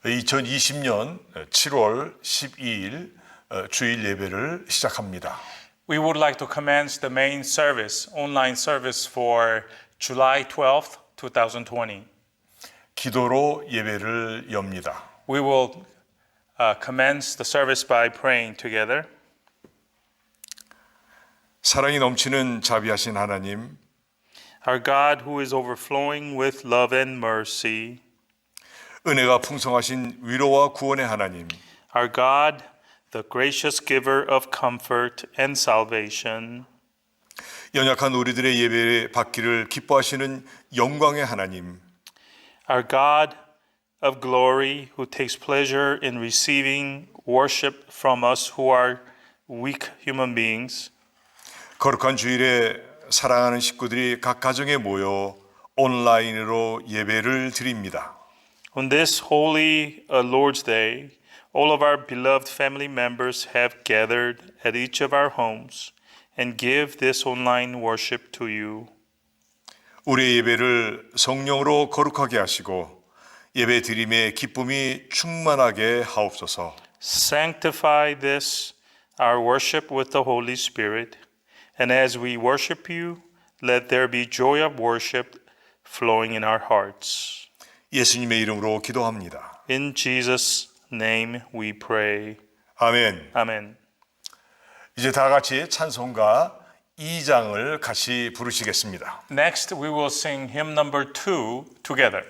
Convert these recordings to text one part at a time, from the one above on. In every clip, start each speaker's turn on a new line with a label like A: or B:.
A: 2020년 7월 12일 주일 예배를 시작합니다.
B: We would like to commence the main service, online service for July 12th, 2020.
A: 기도로 예배를 엽니다.
B: We will commence the service by praying together.
A: 사랑이 넘치는 자비하신 하나님,
B: Our God who is overflowing with love and mercy,
A: 은혜가 풍성하신 위로와 구원의 하나님,
B: our God, the gracious giver of comfort and salvation,
A: 연약한 우리들의 예배 받기를 기뻐하시는 영광의 하나님,
B: our God of glory who takes pleasure in receiving worship from us who are weak human beings,
A: 거룩한 주일에 사랑하는 식구들이 각 가정에 모여 온라인으로 예배를 드립니다.
B: On this holy Lord's Day, all of our beloved family members have gathered at each of our homes and give this online worship to you.
A: 우리의 예배를 성령으로 거룩하게 하시고 예배 드림의 기쁨이 충만하게 하옵소서.
B: Sanctify this, our worship with the Holy Spirit, and as we worship you, let there be joy of worship flowing in our hearts.
A: 예수님의 이름으로 기도합니다.
B: In Jesus' name we pray.
A: 아멘.
B: Amen.
A: 이제 다 같이 찬송가 2장을 같이 부르시겠습니다.
B: Next, we will sing hymn number 2 together.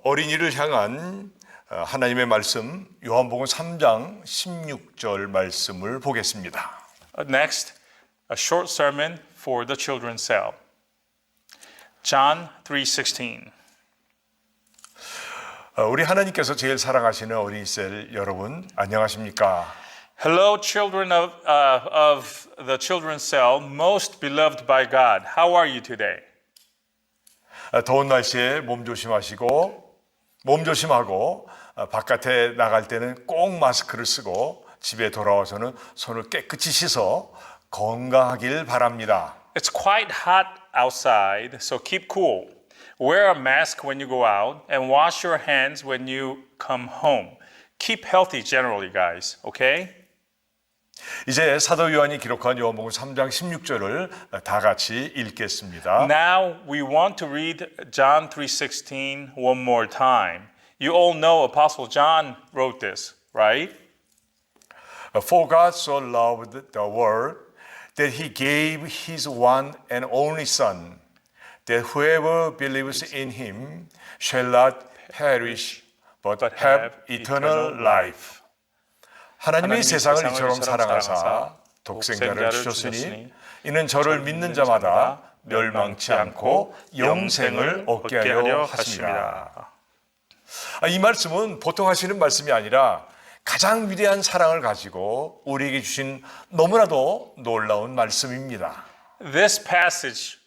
A: 어린이를 향한 하나님의 말씀 요한복음 3장 16절 말씀을 보겠습니다.
B: Next, a short sermon for the children's cell. John 3:16.
A: 우리 하나님께서 제일 사랑하시는 어린이 셀 여러분 안녕하십니까?
B: Hello, children of the children's cell, most beloved by God. How are you today?
A: 더운 날씨에 몸 조심하고 바깥에 나갈 때는 꼭 마스크를 쓰고 집에 돌아와서는 손을 깨끗이 씻어 건강하길 바랍니다.
B: It's quite hot outside, so keep cool. Wear a mask when you go out and wash your hands when you come home. Keep healthy generally, guys, okay?
A: 이제 사도 요한이 기록한 요한복음 3장 16절을 다 같이 읽겠습니다.
B: Now we want to read John 3:16 one more time. You all know Apostle John wrote this, right?
A: For God so loved the world that he gave his one and only Son, that whoever believes in him shall not perish but have eternal life. 하나님이 세상을 이처럼 사랑하사 독생자를 주셨으니 이는 저를 믿는 자마다 멸망치 않고 영생을 얻게 하려 하심이라. 이 말씀은 보통 하시는 말씀이 아니라 가장 위대한 사랑을 가지고 우리에게 주신 너무나도 놀라운 말씀입니다.
B: This passage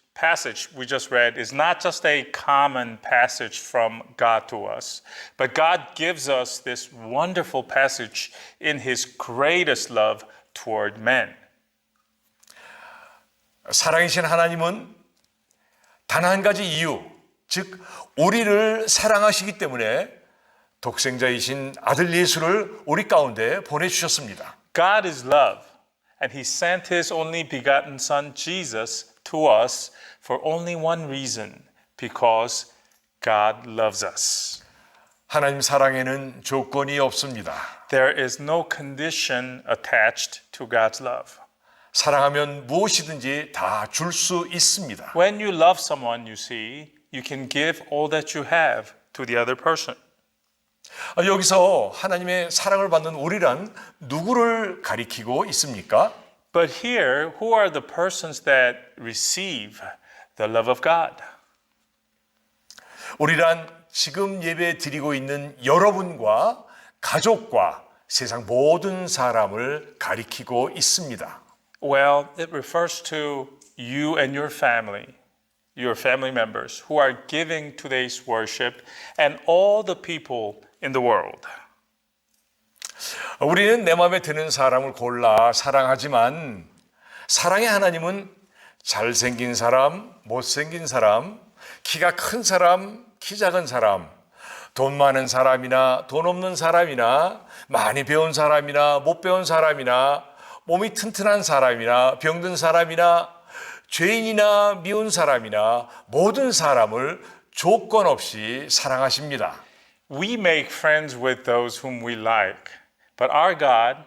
B: we just read is not just a common passage from God to us, but God gives us this wonderful passage in His greatest love toward men.
A: 사랑이신 하나님은 단 한 가지 이유, 즉 우리를 사랑하시기 때문에 독생자이신 아들 예수를 우리 가운데 보내주셨습니다.
B: God is love, and He sent His only begotten Son, Jesus, to us for only one reason, because God loves us.
A: 하나님 사랑에는 조건이 없습니다.
B: There is no condition attached to God's love.
A: 사랑하면 무엇이든지 다 줄 수 있습니다.
B: When you love someone, you see, you can give all that you have to the other person.
A: 여기서 하나님의 사랑을 받는 우리란 누구를 가리키고 있습니까?
B: But here, who are the persons that receive the love of God?
A: 우리란 지금 예배 드리고 있는 여러분과 가족과 세상 모든 사람을 가리키고 있습니다.
B: Well, it refers to you and your family members who are giving today's worship and all the people in the world.
A: 우리는 내 마음에 드는 사람을 골라 사랑하지만 사랑의 하나님은 잘생긴 사람, 못생긴 사람, 키가 큰 사람, 키 작은 사람, 돈 많은 사람이나 돈 없는 사람이나 많이 배운 사람이나 못 배운 사람이나 몸이 튼튼한 사람이나 병든 사람이나 죄인이나 미운 사람이나 모든 사람을 조건 없이 사랑하십니다.
B: We make friends with those whom we like, but our God,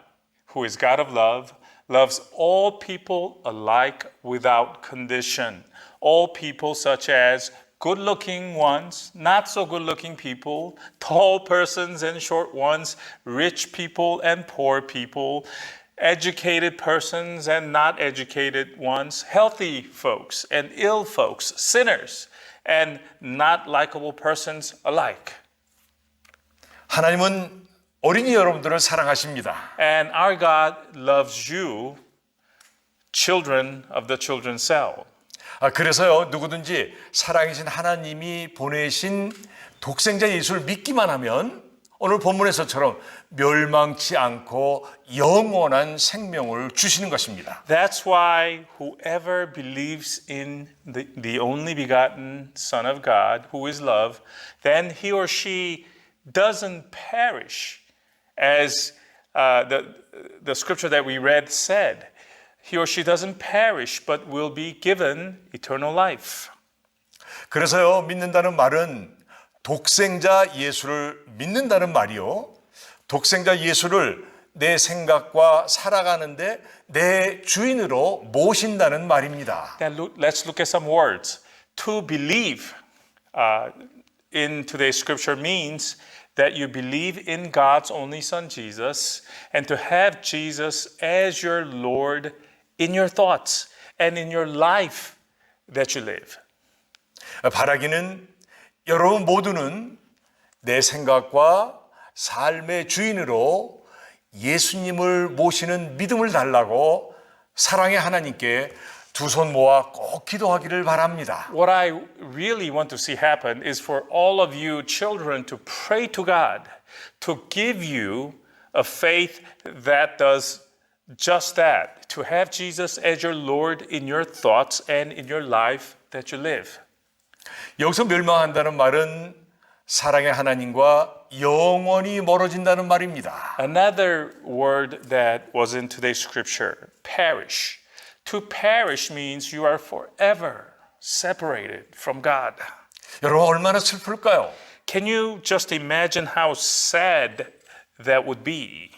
B: who is God of love, loves all people alike without condition. All people such as good-looking ones, not so good-looking people, tall persons and short ones, rich people and poor people, educated persons and not educated ones, healthy folks and ill folks, sinners and not likable persons alike.
A: 하나님은 어린이 여러분들을 사랑하십니다.
B: And our God loves you, children of the children's cell.
A: 그래서요, 누구든지 살아계신 하나님이 보내신 독생자 예수를 믿기만 하면 오늘 본문에서처럼 멸망치 않고 영원한 생명을 주시는 것입니다.
B: That's why whoever believes in the only begotten Son of God, who is love, then he or she doesn't perish, as the scripture that we read said. He or she doesn't perish, but will be given eternal life.
A: 그래서요, 믿는다는 말은 독생자 예수를 믿는다는 말이요. 독생자 예수를 내 생각과 살아가는데 내 주인으로 모신다는 말입니다.
B: Let's look at some words. To believe in today's scripture means that you believe in God's only Son, Jesus, and to have Jesus as your Lord in your thoughts and in your life that you live.
A: 바라기는 여러분 모두는 내 생각과 삶의 주인으로 예수님을 모시는 믿음을 달라고 사랑의 하나님께 두 손 모아 꼭 기도하기를 바랍니다.
B: What I really want to see happen is for all of you children to pray to God to give you a faith that does just that, to have Jesus as your Lord in your thoughts and in your life that you live.
A: 여기서 멸망한다는 말은 사랑의 하나님과 영원히 멀어진다는 말입니다.
B: Another word that was in today's scripture, perish. To perish means you are forever separated from God.
A: 여러분 얼마나 슬플까요?
B: Can you just imagine how sad that would be?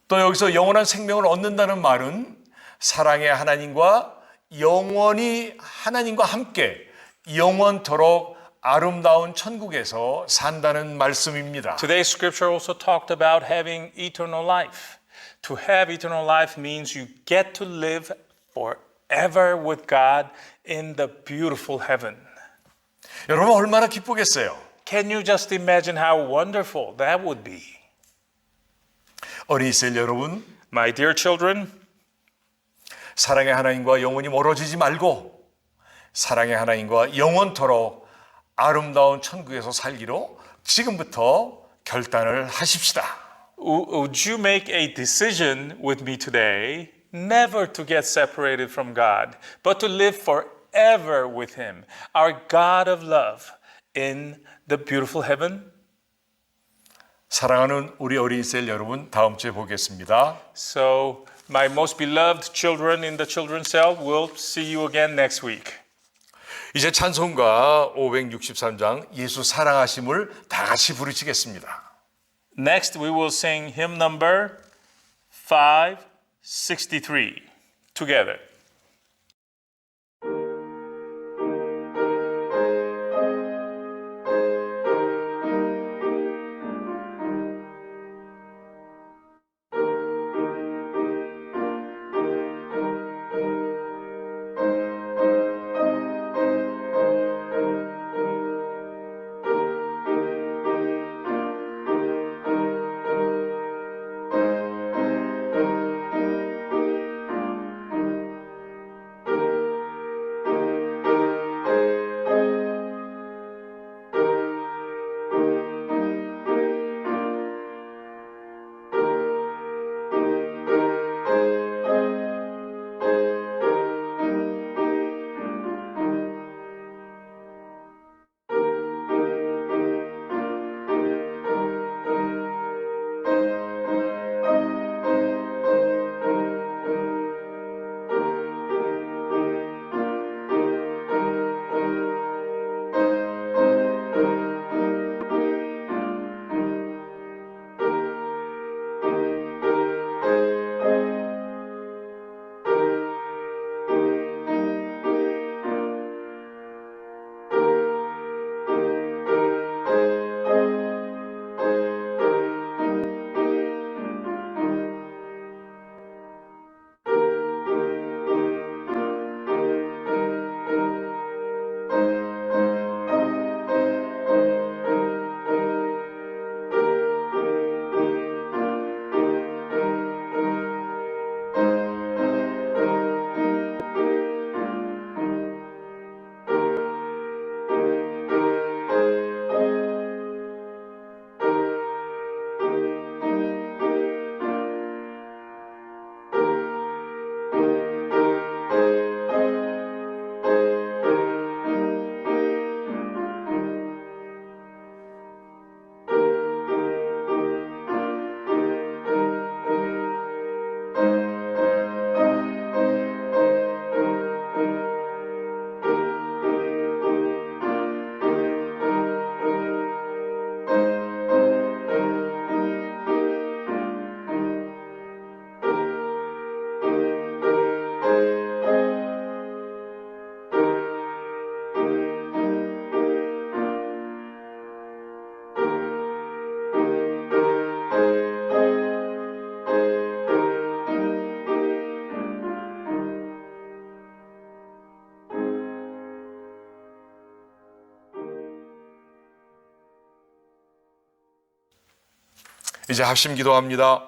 A: 또 여기서 영원한 생명을 얻는다는 말은 사랑의 하나님과 영원히 하나님과 함께 영원토록 아름다운 천국에서 산다는 말씀입니다.
B: Today's scripture also talked about having eternal life. To have eternal life means you get to live forever with God in the beautiful heaven.
A: 여러분 얼마나 기쁘겠어요?
B: Can you just imagine how wonderful that would be?
A: 어린 이스라엘 여러분,
B: My dear children,
A: 사랑의 하나님과 영원히 멀어지지 말고 사랑의 하나님과 영원토록 아름다운 천국에서 살기로 지금부터 결단을 하십시다.
B: would you make a decision with me today never to get separated from God, but to live forever with Him, our God of love, in the beautiful heaven?
A: 사랑하는 우리 어린 셀 여러분, 다음 주에 보겠습니다.
B: So, my most beloved children in the children's cell, we'll see you again next week.
A: 이제 찬송가 563장 예수 사랑하심을 다 같이 부르시겠습니다.
B: Next, we will sing hymn number 563 together.
A: 이제 합심 기도합니다.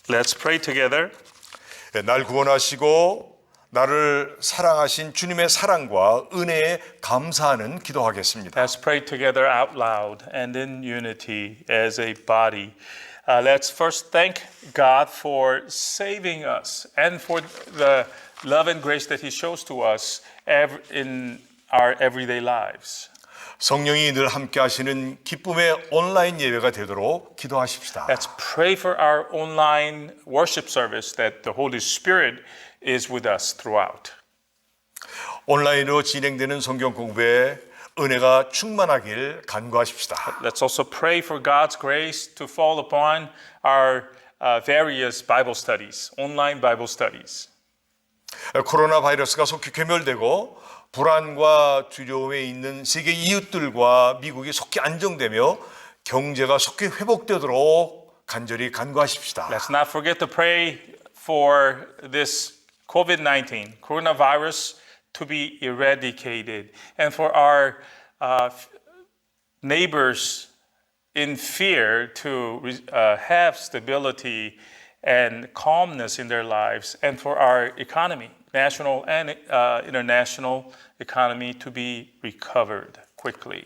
B: Let's pray together.
A: 날 구원하시고 나를 사랑하신 주님의 사랑과 은혜에 감사하는 기도하겠습니다.
B: Let's pray together out loud and in unity as a body. Let's first thank God for saving us and for the love and grace that He shows to us in our everyday lives.
A: 성령이 늘 함께 하시는 기쁨의 온라인 예배가 되도록 기도하십시다.
B: Let's pray for our online worship service that the Holy Spirit is with us throughout.
A: 온라인으로 진행되는 성경 공부에 은혜가 충만하길 간구하십시다.
B: Let's also pray for God's grace to fall upon our various Bible studies, online Bible studies.
A: 코로나 바이러스가 속히 괴멸되고 불안과 두려움에 있는 세계 이웃들과 미국이 속히 안정되며 경제가 속히 회복되도록 간절히 간구하십시다.
B: Let's not forget to pray for this COVID-19, coronavirus, to be eradicated, and for our neighbors in fear to have stability and calmness in their lives, and for our economy, national and international economy, to be recovered quickly.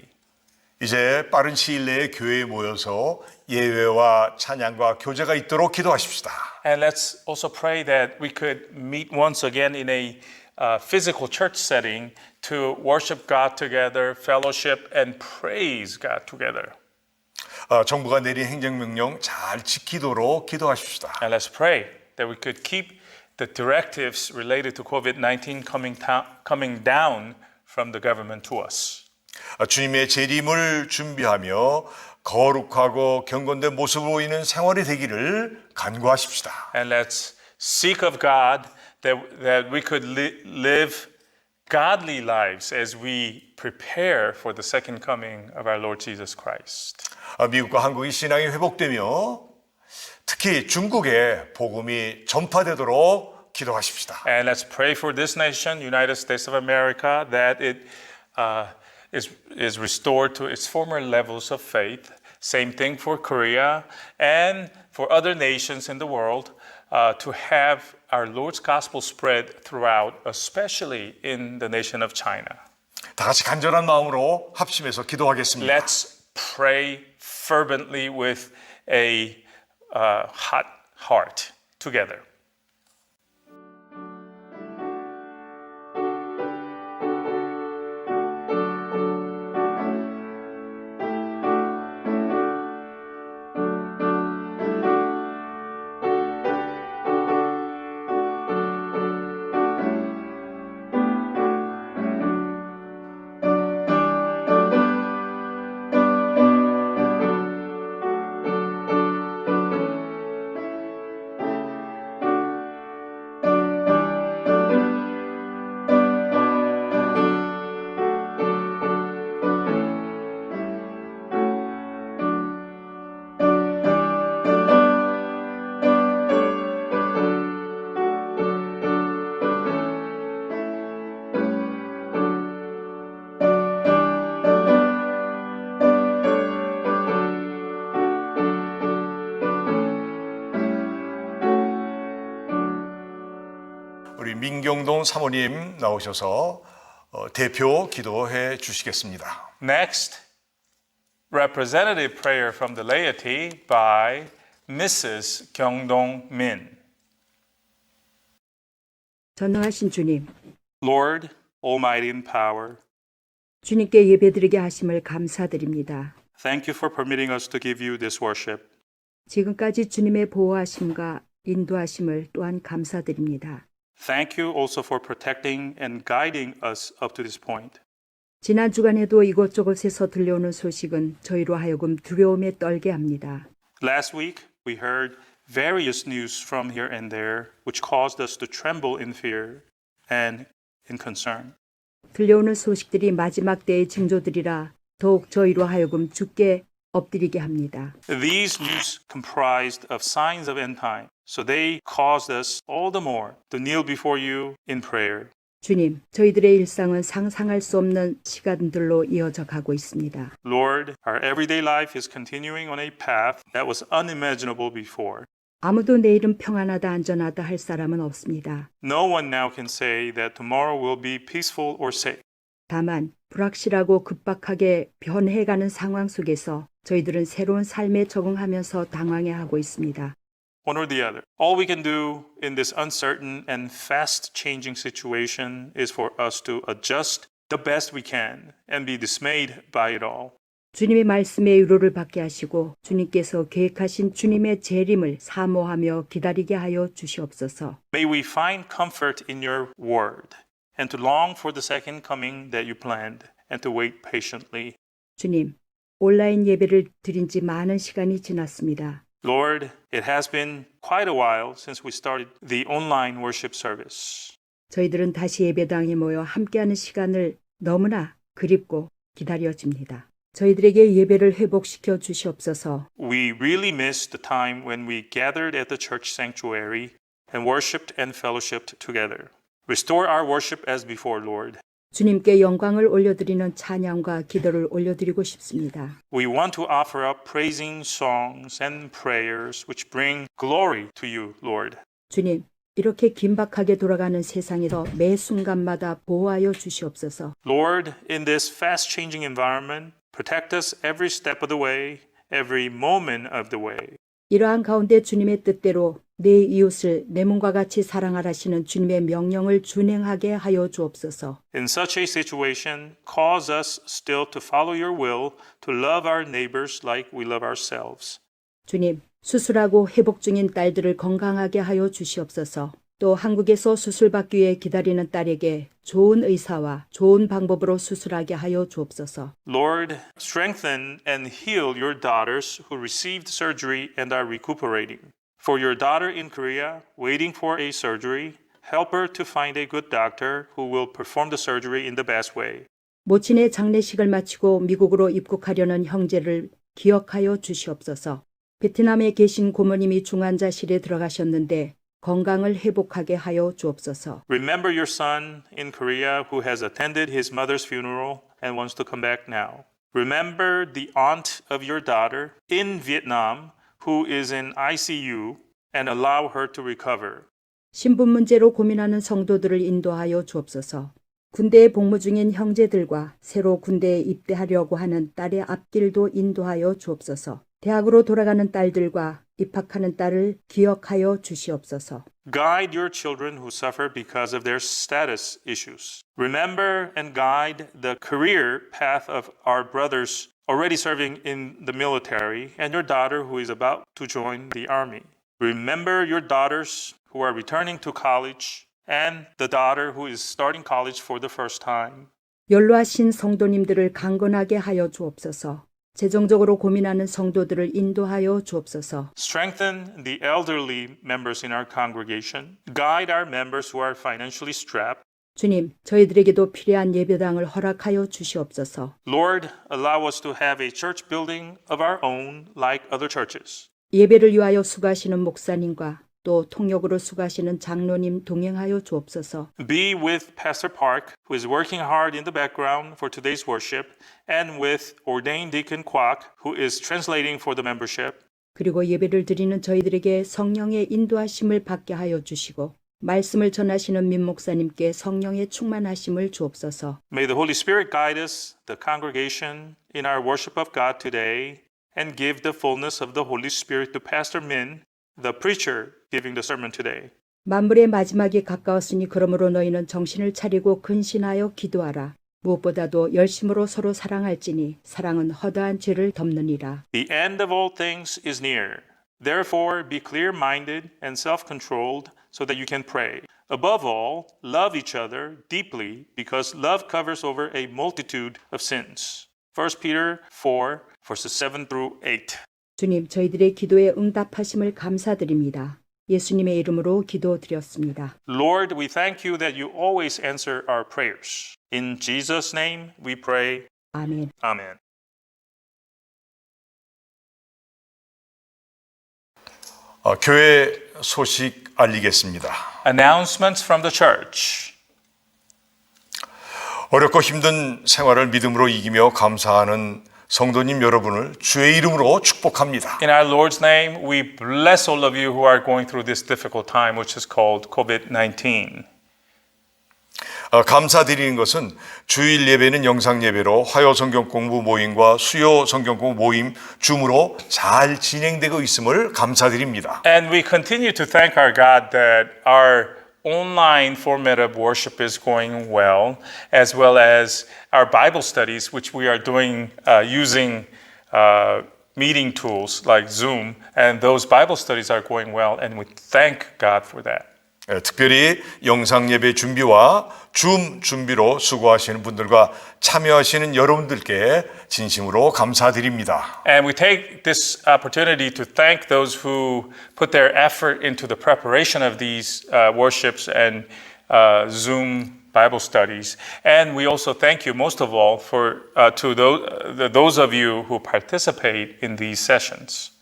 A: 이제 빠른 시일 내에 교회에 모여서 예배와 찬양과 교제가 있도록 기도하십시다.
B: And let's also pray that we could meet once again in a physical church setting to worship God together, fellowship, and praise God together.
A: 정부가 내린 행정명령 잘 지키도록 기도하십시다.
B: And let's pray that we could keep the directives related to COVID-19 coming down from the government to us.
A: 주님의 재림을 준비하며 거룩하고 경건된 모습을 보이는 생활이 되기를 간구하십시다.
B: And let's seek of God that we could live godly lives as we prepare for the second coming of our Lord Jesus Christ.
A: 미국과 한국의 신앙이 회복되며 특히 중국에 복음이 전파되도록 기도하십시다.
B: And let's pray for this nation, United States of America, that it is restored to its former levels of faith. Same thing for Korea and for other nations in the world to have our Lord's gospel spread throughout, especially in the nation of China.
A: 다 같이 간절한 마음으로 합심해서 기도하겠습니다.
B: Let's pray fervently with a hot heart together.
A: 우리 민경동 사모님 나오셔서 대표 기도해 주시겠습니다.
B: Next, representative prayer from the laity by Mrs. Kyungdong Min.
C: 전능하신 주님,
B: Lord, Almighty in power,
C: 주님께 예배드리게 하심을 감사드립니다.
B: thank you for permitting us to give you this worship.
C: 지금까지 주님의 보호하심과 인도하심을 또한 감사드립니다.
B: Thank you also for protecting and guiding us up to this point.
C: 지난 주간에도 이곳저곳에서 들려오는 소식은 저희로 하여금 두려움에 떨게 합니다.
B: Last week, we heard various news from here and there, which caused us to tremble in fear and in concern.
C: 들려오는 소식들이 마지막 때의 징조들이라 더욱 저희로 하여금 주께 엎드리게 합니다.
B: These news comprised of signs of end time, so they caused us all the more to kneel before you in prayer.
C: 주님, 저희들의 일상은 상상할 수 없는 시간들로 이어져 가고 있습니다.
B: Lord, our everyday life is continuing on a path that was unimaginable before.
C: 아무도 내일은 평안하다 안전하다 할 사람은 없습니다.
B: No one now can say that tomorrow will be peaceful or safe.
C: 다만 불확실하고 급박하게 변해가는 상황 속에서 저희들은 새로운 삶에 적응하면서 당황해하고 있습니다.
B: One or the other. All we can do in this uncertain and fast-changing situation is for us to adjust the best we can and be dismayed by it all.
C: 주님의 말씀에 위로를 받게 하시고 주님께서 계획하신 주님의 재림을 사모하며 기다리게 하여 주시옵소서.
B: May we find comfort in your word and to long for the second coming that you planned and to wait patiently.
C: 주님, 온라인 예배를 드린 지 많은 시간이 지났습니다.
B: Lord, it has been quite a while since we started the online worship service.
C: 저희들은 다시 예배당에 모여 함께하는 시간을 너무나 그립고 기다려집니다. 저희들에게 예배를 회복시켜 주시옵소서.
B: We really missed the time when we gathered at the church sanctuary and worshipped and fellowshipped together. Restore our worship as before, Lord.
C: 주님께 영광을 올려드리는 찬양과 기도를 올려드리고 싶습니다.
B: We want to offer up praising songs and prayers which bring glory to you, Lord.
C: 주님, 이렇게 긴박하게 돌아가는 세상에서 매 순간마다 보호하여 주시옵소서.
B: Lord, in this fast-changing environment, protect us every step of the way, every moment of the way.
C: 이러한 가운데 주님의 뜻대로 내 이웃을 내 몸과 같이 사랑하라시는 주님의 명령을 준행하게 하여 주옵소서.
B: In such a situation, cause us still to follow your will, to love our neighbors like we love ourselves.
C: 주님, 수술하고 회복 중인 딸들을 건강하게 하여 주시옵소서. 또 한국에서 수술받기 위해 기다리는 딸에게 좋은 의사와 좋은 방법으로 수술하게 하여 주옵소서.
B: Lord, strengthen and heal your daughters who received surgery and are recuperating. For your daughter in Korea, waiting for a surgery, help her to find a good doctor who will perform the surgery in the best way.
C: 모친의 장례식을 마치고 미국으로 입국하려는 형제를 기억하여 주시옵소서. 베트남에 계신 고모님이 중환자실에 들어가셨는데 건강을 회복하게 하여 주옵소서.
B: Remember your son in Korea who has attended his mother's funeral and wants to come back now. Remember the aunt of your daughter in Vietnam who is in ICU and allow her to recover.
C: 신분 문제로 고민하는 성도들을 인도하여 주옵소서. 군대에 복무 중인 형제들과 새로 군대에 입대하려고 하는 딸의 앞길도 인도하여 주옵소서. 대학으로 돌아가는 딸들과 입학하는 딸을 기억하여 주시옵소서.
B: Guide your children who suffer because of their status issues. Remember and guide the career path of our brothers already serving in the military and your daughter who is about to join the army. Remember your daughters who are returning to college and the daughter who is starting college for the first time.
C: 연로하신 성도님들을 강건하게 하여 주옵소서. 재정적으로 고민하는 성도들을 인도하여 주옵소서.
B: Strengthen the elderly members in our congregation. Guide our members who are financially strapped.
C: 주님, 저희들에게도 필요한 예배당을 허락하여 주시옵소서.
B: Lord, allow us to have a church building of our own like other churches.
C: 예배를 위하여 수고하시는 목사님과 또 통역으로 수고하시는 장로님 동행하여 주옵소서.
B: Be with Pastor Park, who is working hard in the background for today's worship, and with ordained Deacon Kwok, who is translating for the membership.
C: 그리고 예배를 드리는 저희들에게 성령의 인도하심을 받게 하여 주시고 말씀을 전하시는 민 목사님께 성령의 충만하심을 주옵소서.
B: May the Holy Spirit guide us, the congregation, in our worship of God today, and give the fullness of the Holy Spirit to Pastor Min, the preacher giving the sermon today.
C: 만물의 마지막이 가까웠으니 그러므로 너희는 정신을 차리고 근신하여 기도하라. 무엇보다도 열심으로 서로 사랑할지니 사랑은 허다한 죄를 덮느니라.
B: The end of all things is near. Therefore, be clear-minded and self-controlled so that you can pray. Above all, love each other deeply because love covers over a multitude of sins. 1 Peter 4, verses 7 through 8.
C: 주님, 저희들의 기도에 응답하심을 감사드립니다. 예수님의 이름으로 기도드렸습니다.
B: Lord, we thank you that you always answer our prayers. In Jesus' name we pray.
C: 아멘.
B: Amen.
A: 교회 소식 알리겠습니다.
B: Announcements from the church.
A: 어렵고 힘든 생활을 믿음으로 이기며 감사하는 성도님 여러분을 주의 이름으로 축복합니다.
B: In our Lord's name, we bless all of you who are going through this difficult time, which is called COVID-19.
A: 감사드리는 것은 주일 예배는 영상 예배로 화요 성경 공부 모임과 수요 성경 공부 모임 줌으로 잘 진행되고 있음을 감사드립니다.
B: And we continue to thank our God that our online format of worship is going well, as well as our Bible studies, which we are doing using meeting tools like Zoom, and those Bible studies are going well, and we thank God for that.
A: 특별히 영상 예배 준비와 줌 준비로 수고하시는 분들과 참여하시는 여러분들께 진심으로 감사드립니다.
B: And we take this opportunity to thank those who put their effort into the preparation of these worships and Zoom Bible studies. And we also thank you most of all for to those of you who participate in these sessions.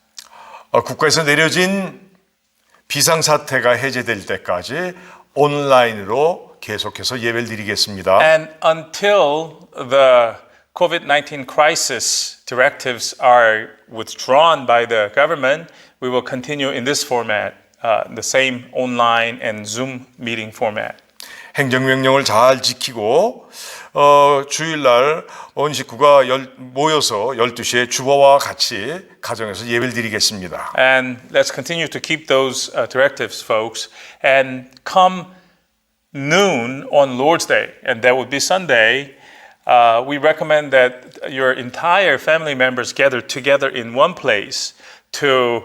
A: 국가에서 내려진 비상사태가 해제될 때까지 온라인으로 계속해서 예배를 드리겠습니다.
B: And until the COVID-19 crisis directives are withdrawn by the government, we will continue in this format, the same online and Zoom meeting format.
A: 행정명령을 잘 지키고 주일날 온 식구가 모여서 12시에 주보와 같이 가정에서 예배를 드리겠습니다.
B: And let's continue to keep those directives, folks, and come noon on Lord's Day, and that would be Sunday. We recommend that your entire family members gather together in one place to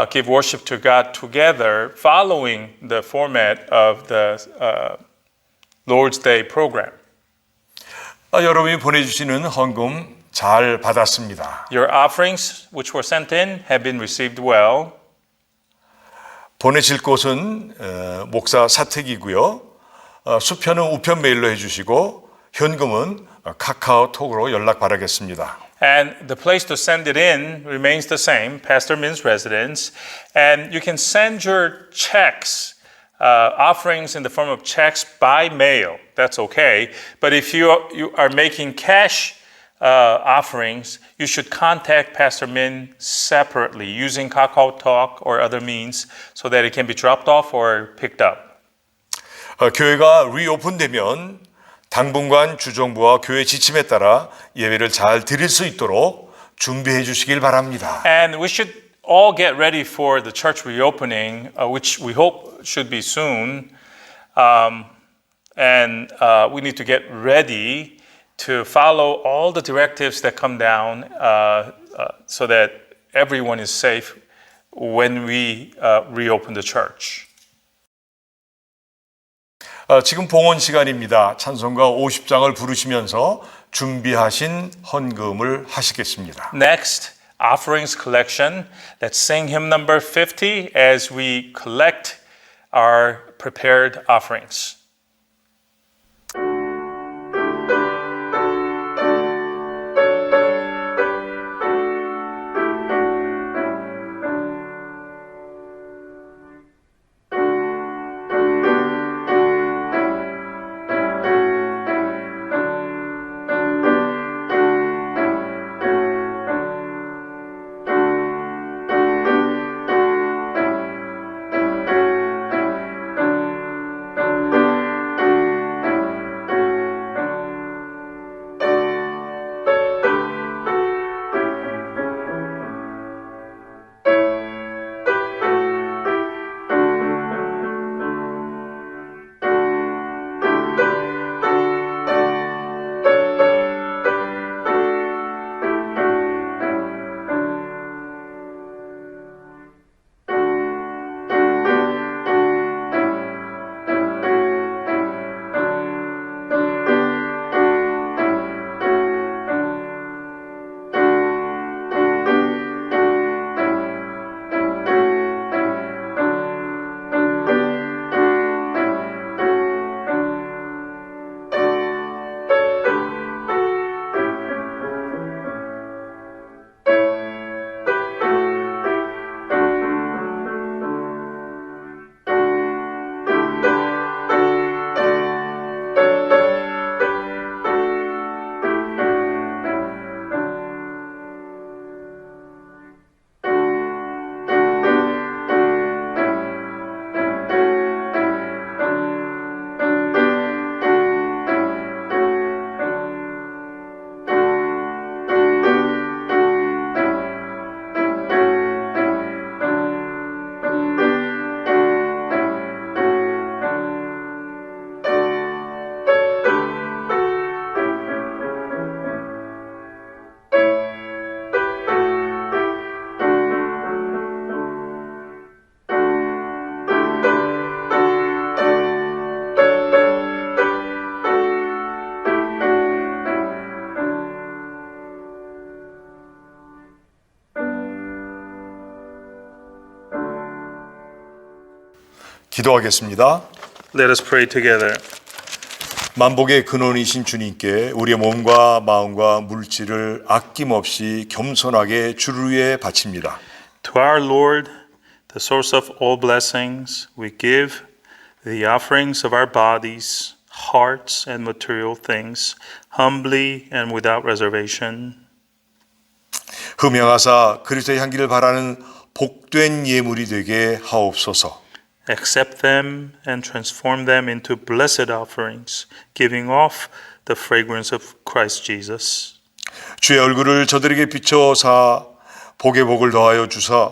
B: give worship to God together, following the format of the Lord's Day program.
A: 여러분이 보내주시는 헌금 잘 받았습니다.
B: Your offerings, which were sent in, have been received well.
A: 보내실 곳은 목사 사택이고요. 수편은 우편 메일로 해주시고 현금은 카카오톡으로 연락 바라겠습니다.
B: And the place to send it in remains the same, Pastor Min's residence. And you can send your checks, offerings in the form of checks by mail. That's okay. But if you are making cash offerings, you should contact Pastor Min separately using KakaoTalk or other means so that it can be dropped off or picked up.
A: 교회가 리오픈되면 당분간 주정부와 교회 지침에 따라 예배를 잘 드릴 수 있도록 준비해 주시길 바랍니다.
B: And we should all get ready for the church reopening, which we hope should be soon. And we need to get ready to follow all the directives that come down so that everyone is safe when we reopen the church.
A: 지금 봉헌 시간입니다. 찬송가 50장을 부르시면서 준비하신 헌금을 하시겠습니다.
B: Next, offerings collection. Let's sing hymn number 50 as we collect our prepared offerings.
A: 기도하겠습니다.
B: Let us pray together.
A: 만복의 근원이신 주님께 우리의 몸과 마음과 물질을 아낌없이 겸손하게 주를 위해 바칩니다.
B: To our Lord, the source of all blessings, we give the offerings of our bodies, hearts, and material things, humbly and without reservation.
A: 흠양하사 그리스도의 향기를 바라는 복된 예물이 되게 하옵소서.
B: accept them and transform them into blessed offerings, giving off the fragrance of Christ Jesus.
A: 주의 얼굴을 저들에게 비춰사 복에 복을 더하여 주사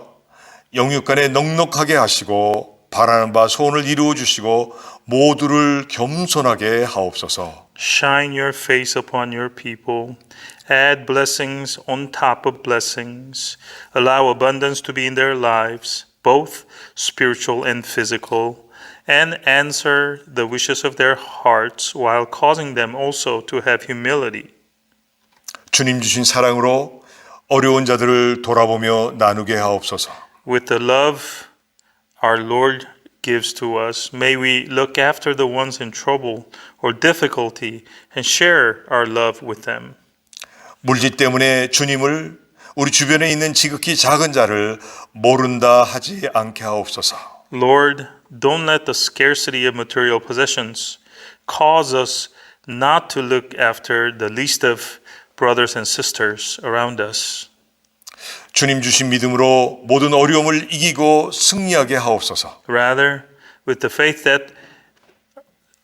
A: 영육간에 넉넉하게 하시고 바라는 바 소원을 이루어 주시고 모두를 겸손하게 하옵소서.
B: Shine your face upon your people. Add blessings on top of blessings. Allow abundance to be in their lives, both spiritual and physical, and answer the wishes of their hearts while causing them also to have humility.
A: 주님 주신 사랑으로 어려운 자들을 돌아보며 나누게 하옵소서.
B: With the love our Lord gives to us, may we look after the ones in trouble or difficulty and share our love with them.
A: 물질 때문에 주님을 우리 주변에 있는 지극히 작은 자를 모른다 하지 않게 하옵소서.
B: Lord, don't let the scarcity of material possessions cause us not to look after the least of brothers and sisters around us.
A: 주님 주신 믿음으로 모든 어려움을 이기고 승리하게 하옵소서.
B: Rather, with the faith that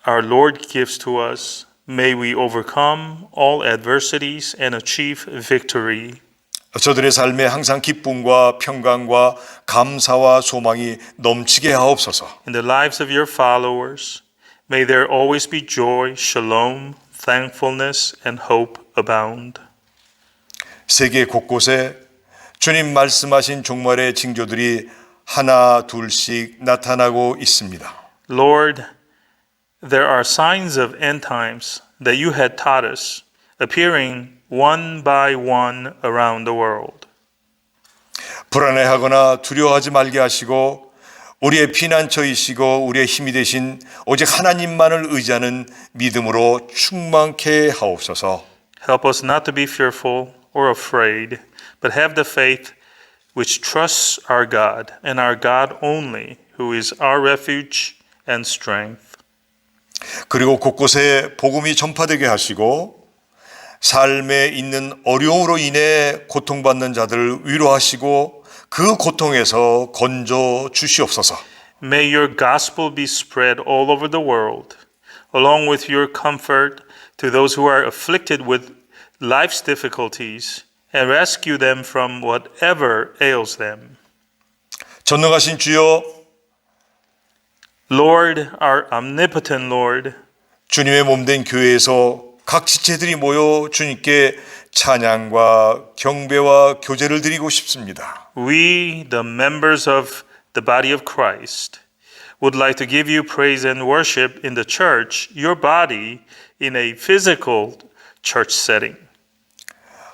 B: our Lord gives to us, may we overcome all adversities and achieve victory.
A: 저들의 삶에 항상 기쁨과 평강과 감사와 소망이 넘치게 하옵소서.
B: In the lives of your followers, may there always be joy, shalom, thankfulness, and hope abound.
A: 세계 곳곳에 주님 말씀하신 종말의 징조들이 하나 둘씩 나타나고 있습니다.
B: Lord, there are signs of end times that you had taught us, appearing one by one around the world.
A: 불안해하거나 두려워하지 말게 하시고 우리의 피난처이시고 우리의 힘이 되신 오직 하나님만을 의지하는 믿음으로 충만케 하옵소서.
B: Help us not to be fearful or afraid, but have the faith which trusts our God and our God only, who is our refuge and strength.
A: 그리고 곳곳에 복음이 전파되게 하시고 삶에 있는 어려움으로 인해 고통받는 자들을 위로하시고 그 고통에서 건져 주시옵소서.
B: May your gospel be spread all over the world, along with your comfort to those who are afflicted with life's difficulties, and rescue them from whatever ails them.
A: 전능하신 주여,
B: Lord, our omnipotent Lord,
A: 주님의 몸된 교회에서 각 지체들이 모여 주님께 찬양과 경배와 교제를 드리고 싶습니다.
B: we, the members of the body of Christ, would like to give you praise and worship in the church, your body, in a physical church setting.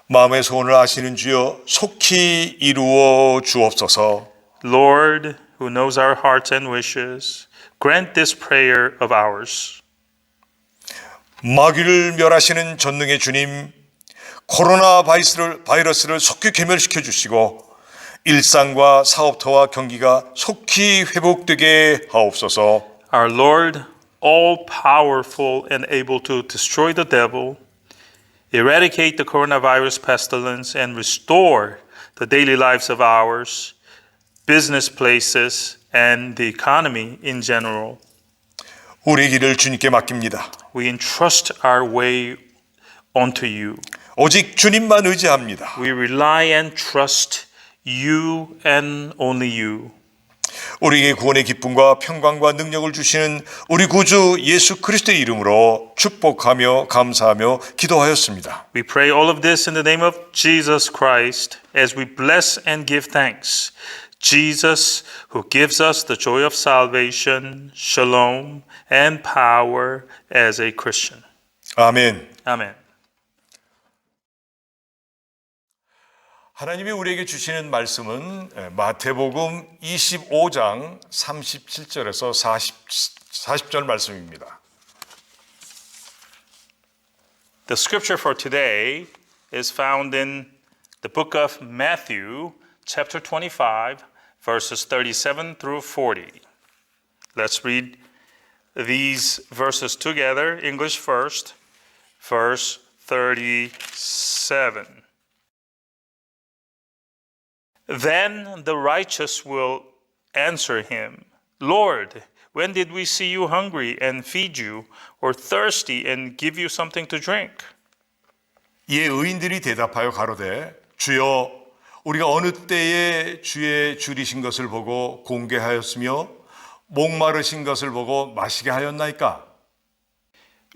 A: 마음의 소원을 아시는 주여 속히 이루어 주옵소서.
B: Lord, who knows our hearts and wishes, grant this prayer of ours.
A: 마귀를 멸하시는 전능의 주님, 코로나 바이러스를 속히 괴멸시켜 주시고 일상과 사업터와 경기가 속히 회복되게 하옵소서.
B: Our Lord, all powerful and able to destroy the devil, eradicate the coronavirus pestilence, and restore the daily lives of ours, business places, and the economy in general.
A: 우리의 길을 주님께 맡깁니다.
B: We entrust our way onto you.
A: 오직 주님만 의지합니다.
B: We rely and trust you and only you.
A: 우리에게 구원의 기쁨과 평강과 능력을 주시는 우리 구주 예수 그리스도의 이름으로 축복하며 감사하며 기도하였습니다.
B: We pray all of this in the name of Jesus Christ as we bless and give thanks. Jesus, who gives us the joy of salvation, shalom, and power as a Christian.
A: 아멘.
B: Amen.
A: 하나님이 우리에게 주시는 말씀은 마태복음 25장 37절에서 40절 말씀입니다.
B: The scripture for today is found in the book of Matthew, chapter 25, verses 37 through 40. Let's read these verses together. English first, verse 37. Then the righteous will answer him, Lord, when did we see you hungry and feed you, or thirsty and give you something to drink?
A: 이에 의인들이 대답하여 가로되 주여 우리가 어느 때에 주의 줄이신 것을 보고 공개하였으며 목마르신 것을 보고 마시게 하였나이까?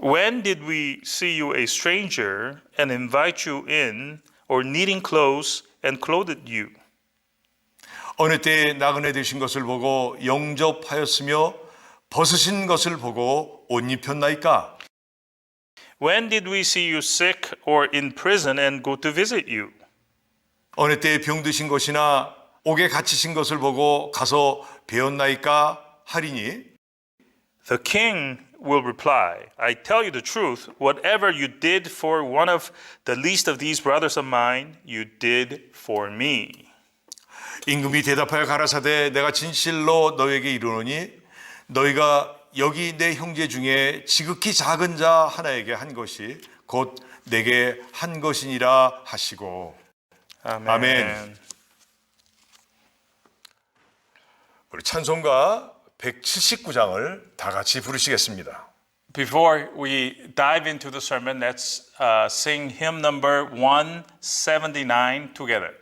B: When did we see you a stranger and invite you in, or needing clothes and clothed you?
A: 어느 때에 나그네 되신 것을 보고 영접하였으며 벗으신 것을 보고 옷 입혔나이까?
B: When did we see you sick or in prison and go to visit you?
A: 어느 때에 병드신 것이나 옥에 갇히신 것을 보고 가서 배웠나이까 하리니
B: The king will reply, I tell you the truth, whatever you did for one of the least of these brothers of mine, you did for me.
A: 임금이 대답하여 가라사대 내가 진실로 너에게 이르노니 너희가 여기 내 형제 중에 지극히 작은 자 하나에게 한 것이 곧 내게 한 것이니라 하시고
B: Amen.
A: 아멘. 우리 찬송가 179장을 다 같이 부르시겠습니다.
B: Before we dive into the sermon, let's sing hymn number 179 together.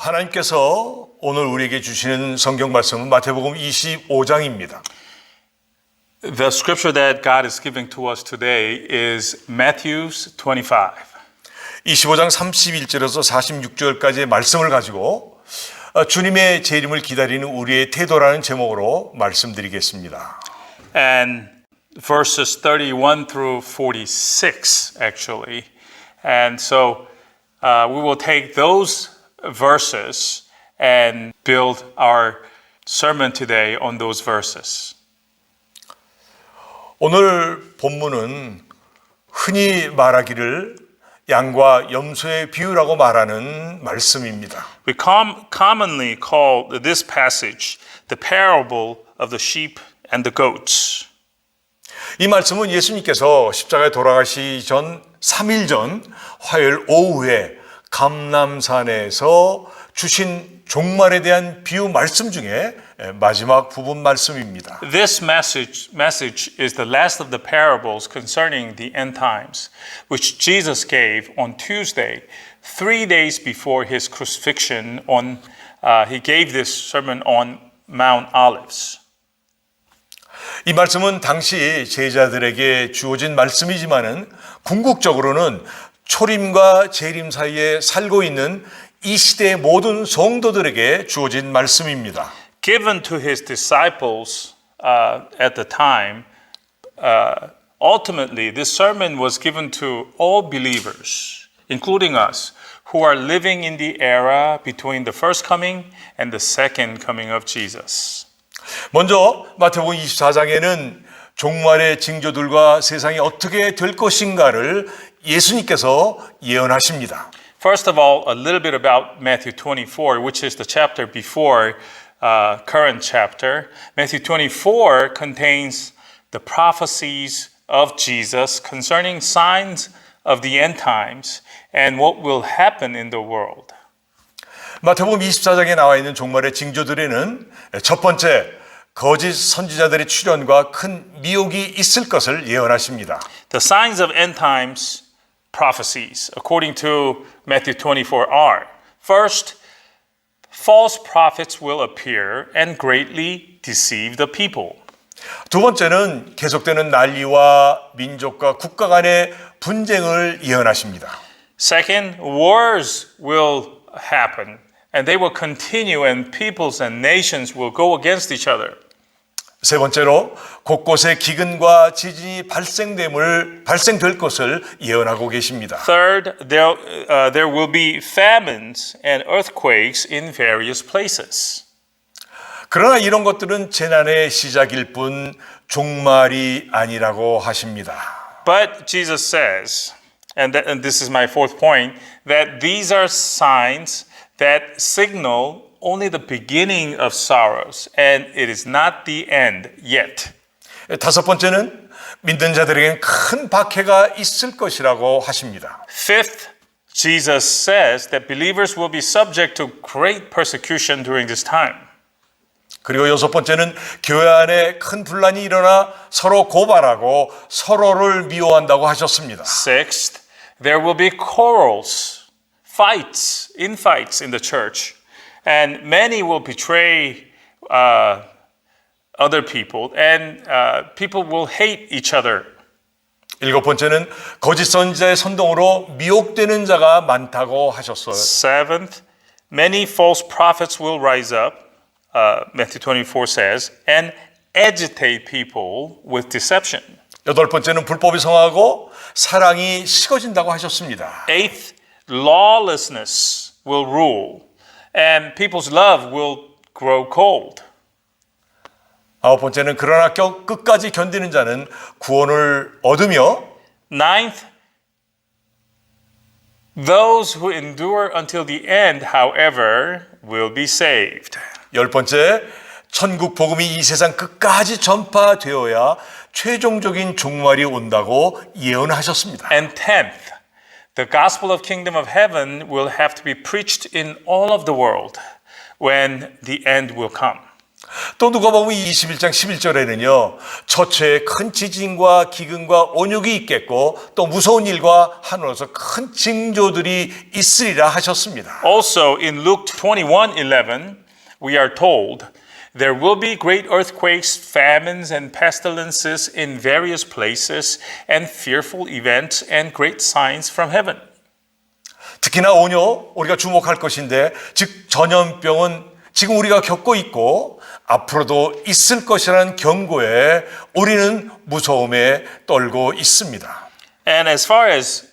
A: 하나님께서 오늘 우리에게 주시는 성경 말씀은 마태복음 25장입니다.
B: The scripture that God is giving to us today is Matthew 25.
A: 25장 31절에서 46절까지의 말씀을 가지고 주님의 재림을 기다리는 우리의 태도라는 제목으로 말씀드리겠습니다.
B: And verses 31 through 46 actually. And so we will take those verses and build our sermon today on those verses.
A: 오늘 본문은 흔히 말하기를 양과 염소의 비유라고 말하는 말씀입니다.
B: We commonly call this passage the parable of the sheep and the goats.
A: 이 말씀은 예수님께서 십자가에 돌아가시기 전 3일 전 화요일 오후에 감람산에서 주신 종말에 대한 비유 말씀 중에 마지막 부분 말씀입니다.
B: This message is the last of the parables concerning the end times, which Jesus gave on Tuesday, 3 days before his crucifixion. He gave this sermon on Mount Olives.
A: 이 말씀은 당시 제자들에게 주어진 말씀이지만은 궁극적으로는 초림과 재림 사이에 살고 있는 이 시대의 모든 성도들에게 주어진 말씀입니다.
B: Given to his disciples at the time, ultimately this sermon was given to all believers, including us, who are living in the era between the first coming and the second coming of Jesus.
A: 먼저 마태복음 24장에는 종말의 징조들과 세상이 어떻게 될 것인가를 예수님께서 예언하십니다.
B: First of all, a little bit about Matthew 24, which is the chapter before current chapter. Matthew 24 contains the prophecies of Jesus concerning signs of the end times and what will happen in the world.
A: 마태복음 24장에 나와 있는 종말의 징조들에는 첫 번째, 거짓 선지자들의 출현과 큰 미혹이 있을 것을 예언하십니다.
B: The signs of end times prophecies, according to Matthew 24, are first, false prophets will appear and greatly deceive the people.
A: 두 번째는 계속되는 난리와 민족과 국가 간의 분쟁을 예언하십니다.
B: Second, wars will happen and they will continue and peoples and nations will go against each other.
A: 세 번째로 곳곳에 기근과 지진이 발생될 것을 예언하고 계십니다.
B: Third, there will be famines and earthquakes in various places.
A: 그러나 이런 것들은 재난의 시작일 뿐 종말이 아니라고 하십니다.
B: But Jesus says, and this is my fourth point, that these are signs that signal only the beginning of sorrows, and it is not the end yet.
A: 다섯 번째는 믿는 자들에게는 큰 박해가 있을 것이라고 하십니다.
B: Fifth, Jesus says that believers will be subject to great persecution during this time.
A: 그리고 여섯 번째는 교회 안에 큰 분란이 일어나 서로 고발하고 서로를 미워한다고 하셨습니다.
B: Sixth, there will be quarrels, fights, infights in the church, and many will betray other people, and people will hate each other.
A: 일곱 번째는 거짓 선지자의 선동으로 미혹되는 자가 많다고 하셨어요.
B: Seventh, many false prophets will rise up, Matthew 24 says, and agitate people with deception.
A: 여덟 번째는 불법이 성하고 사랑이 식어진다고 하셨습니다.
B: Eighth, lawlessness will rule, and people's love will grow cold.
A: 아홉 번째는 그러나 끝까지 견디는 자는 구원을 얻으며
B: Ninth, those who endure until the end, however, will be saved.
A: 열 번째, 천국 복음이 이 세상 끝까지 전파되어야 최종적인 종말이 온다고 예언하셨습니다.
B: And tenth, the gospel of kingdom of heaven will have to be preached in all of the world when the end will come.
A: 또 누가복음 21장 11절에는요. 처처에 큰 지진과 기근과 온육이 있겠고 또 무서운 일과 하늘에서 큰 징조들이 있으리라 하셨습니다.
B: Also in Luke 21:11, we are told there will be great earthquakes, famines, and pestilences in various places, and fearful events and great signs from heaven.
A: 특히나 오뇨 우리가 주목할 것인데 즉 전염병은 지금 우리가 겪고 있고 앞으로도 있을 것이라는 경고에 우리는 무서움에 떨고 있습니다.
B: And as far as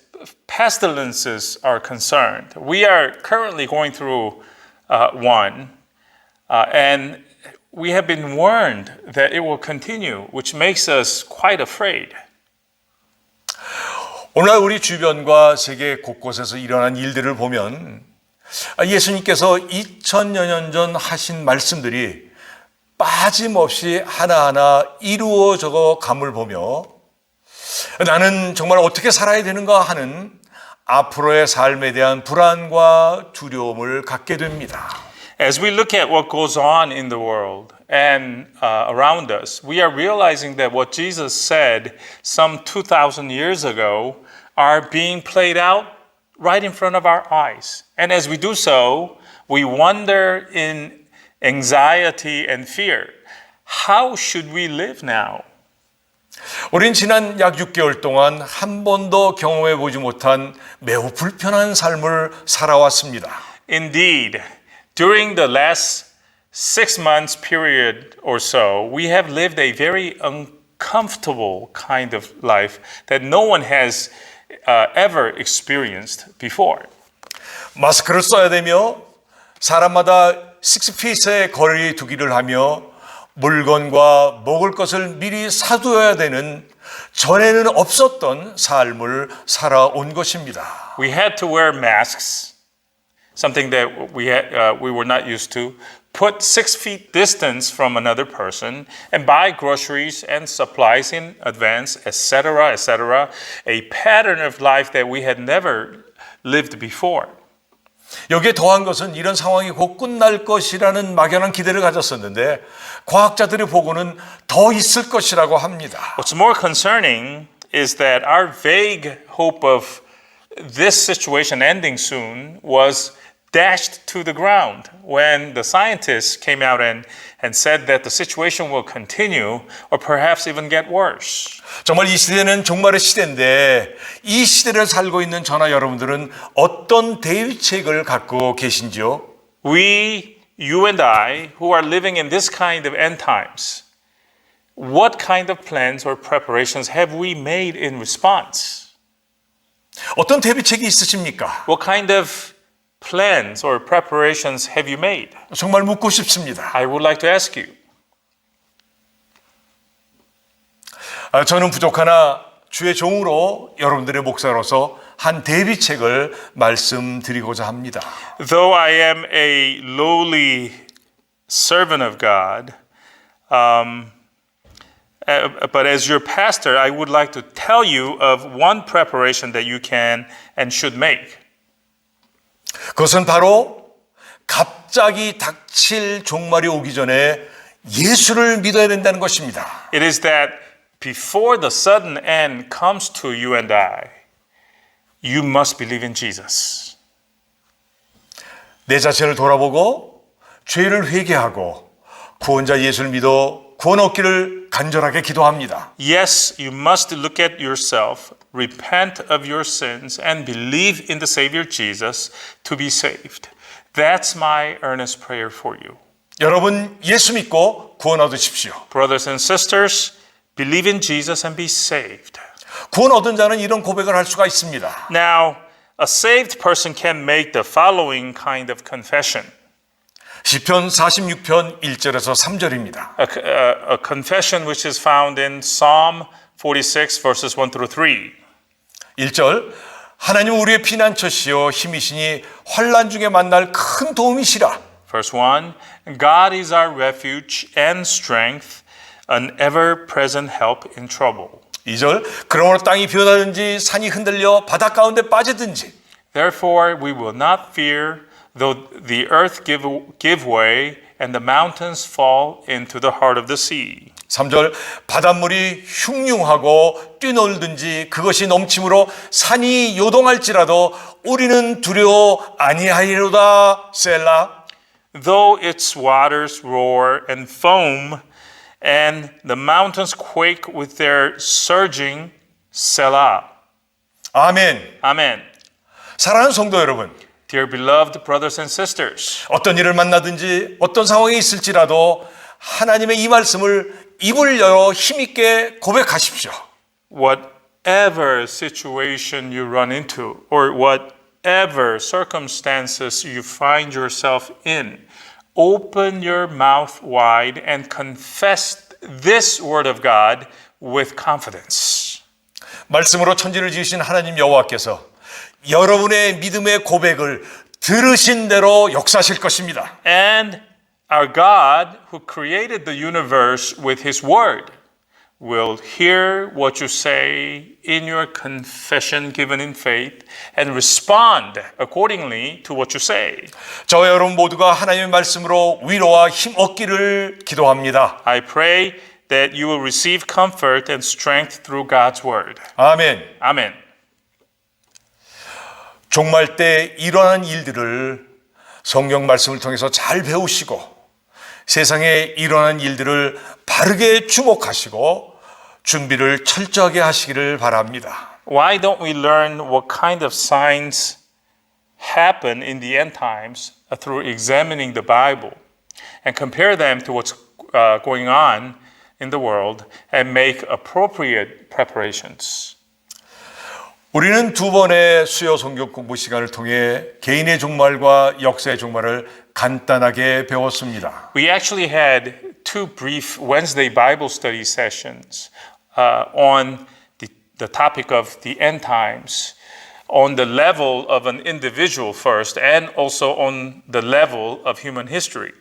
B: pestilences are concerned. We are currently going through one, and we have been warned that it will continue, which makes us quite afraid.
A: 오늘날 우리 주변과 세계 곳곳에서 일어난 일들을 보면 예수님께서 2000여 년 전 하신 말씀들이 빠짐없이 하나하나 이루어져 감을 보며 나는 정말 어떻게 살아야 되는가 하는 앞으로의 삶에 대한 불안과 두려움을 갖게 됩니다.
B: As we look at what goes on in the world and around us, we are realizing that what Jesus said some 2,000 years ago are being played out right in front of our eyes. And as we do so, we wonder in anxiety and fear, how should we live now?
A: 우린 지난 약 6개월 동안 한 번도 경험해 보지 못한 매우 불편한 삶을 살아왔습니다.
B: Indeed, during the last 6 months period or so, we have lived a very uncomfortable kind of life that no one has ever experienced before.
A: 마스크를 써야 되며 사람마다 6핏의 거리 두기를 하며 물건과 먹을 것을 미리 사두어야 되는 전에는 없었던 삶을 살아온 것입니다.
B: We had to wear masks, something that we were not used to, put 6 feet distance from another person, and buy groceries and supplies in advance, etc., etc., a pattern of life that we had never lived before.
A: 여기에 더한 것은 이런 상황이 곧 끝날 것이라는 막연한 기대를 가졌었는데 과학자들의 보고는 더 있을 것이라고 합니다.
B: What's more concerning is that our vague hope of this situation ending soon was dashed to the ground when the scientists came out and said that the situation will continue or perhaps even get worse.
A: 정말 이 시대는 종말의 시대인데 이 시대를 살고 있는 저나 여러분들은 어떤 대비책을 갖고 계신지요?
B: You and I, who are living in this kind of end times, what kind of plans or preparations have we made in response?
A: 어떤 대비책이 있으십니까?
B: What kind of plans or preparations have you made?
A: 정말 묻고 싶습니다.
B: I would like to ask you.
A: 저는 부족하나 주의 종으로 여러분들의 목사로서 한 대비책을 말씀드리고자 합니다.
B: Though I am a lowly servant of God, but as your pastor, I would like to tell you of one preparation that you can and should make.
A: 그것은 바로 갑자기 닥칠 종말이 오기 전에 예수를 믿어야 된다는 것입니다.
B: It is that before the sudden end comes to you and I, you must believe in Jesus.
A: 내 자신을 돌아보고 죄를 회개하고 구원자 예수를 믿어 구원 얻기를 간절하게 기도합니다.
B: Yes, you must look at yourself, repent of your sins, and believe in the Savior Jesus to be saved. That's my earnest prayer for you.
A: 여러분 예수 믿고 구원 얻으십시오.
B: Brothers and sisters, believe in Jesus and be saved.
A: 구원 얻은 자는 이런 고백을 할 수가 있습니다.
B: Now, a saved person can make the following kind of confession.
A: 시편 46편 1절에서 3절입니다.
B: A confession which is found in Psalm 46 verses 1 through 3.
A: 1절 하나님은 우리의 피난처시요 힘이시니 환난 중에 만날 큰 도움이시라.
B: Verse 1, God is our refuge and strength, an ever-present help in trouble.
A: 2절 그러므로 땅이 변하든지 산이 흔들려 바다 가운데 빠지든지
B: Therefore we will not fear, though the earth give way and the mountains fall into the heart of the sea.
A: 3절 바닷물이 흉흉하고 뛰놀든지 그것이 넘침으로 산이 요동할지라도 우리는 두려워 아니하리로다. 셀라.
B: Though its waters roar and foam and the mountains quake with their surging, Selah.
A: 아멘.
B: Amen.
A: 사랑하는 성도 여러분,
B: Dear beloved brothers and sisters,
A: 어떤 일을 만나든지 어떤 상황이 있을지라도 하나님의 이 말씀을 입을 열어 힘있게 고백하십시오.
B: whatever situation you run into or whatever circumstances you find yourself in, open your mouth wide and confess this word of God with confidence.
A: 말씀으로 천지를 지으신 하나님 여호와께서 여러분의 믿음의 고백을 들으신 대로 역사하실 것입니다.
B: And our God, who created the universe with His word, will hear what you say in your confession given in faith and respond accordingly to what you say.
A: 저와 여러분 모두가 하나님의 말씀으로 위로와 힘 얻기를 기도합니다.
B: I pray that you will receive comfort and strength through God's word.
A: 아멘.
B: Amen.
A: 종말 때 일어난 일들을 성경 말씀을 통해서 잘 배우시고 세상에 일어난 일들을 바르게 주목하시고 준비를 철저하게 하시기를 바랍니다.
B: Why don't we learn what kind of signs happen in the end times through examining the Bible and compare them to what's going on in the world and make appropriate preparations?
A: 우리는 두 번의 수요 성경 공부 시간을 통해 개인의 종말과 역사의 종말을 간단하게 배웠습니다.
B: We actually had two brief Wednesday Bible study sessions on the topic of the end times, on the level of an individual first, and also on the level of human history.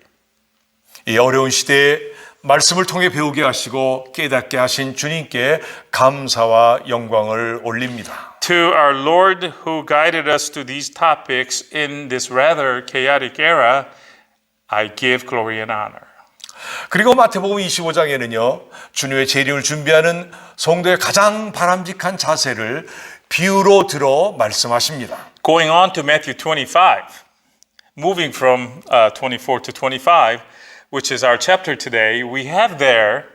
A: 이 어려운 시대에 말씀을 통해 배우게 하시고 깨닫게 하신 주님께 감사와 영광을 올립니다.
B: To our Lord who guided us to these topics in this rather chaotic era, I give glory and honor.
A: 그리고 마태복음 25장에는요. 주님의 재림을 준비하는 성도의 가장 바람직한 자세를 비유로 들어 말씀하십니다.
B: Going on to Matthew 25, moving from 24 to 25, which is our chapter today, we have there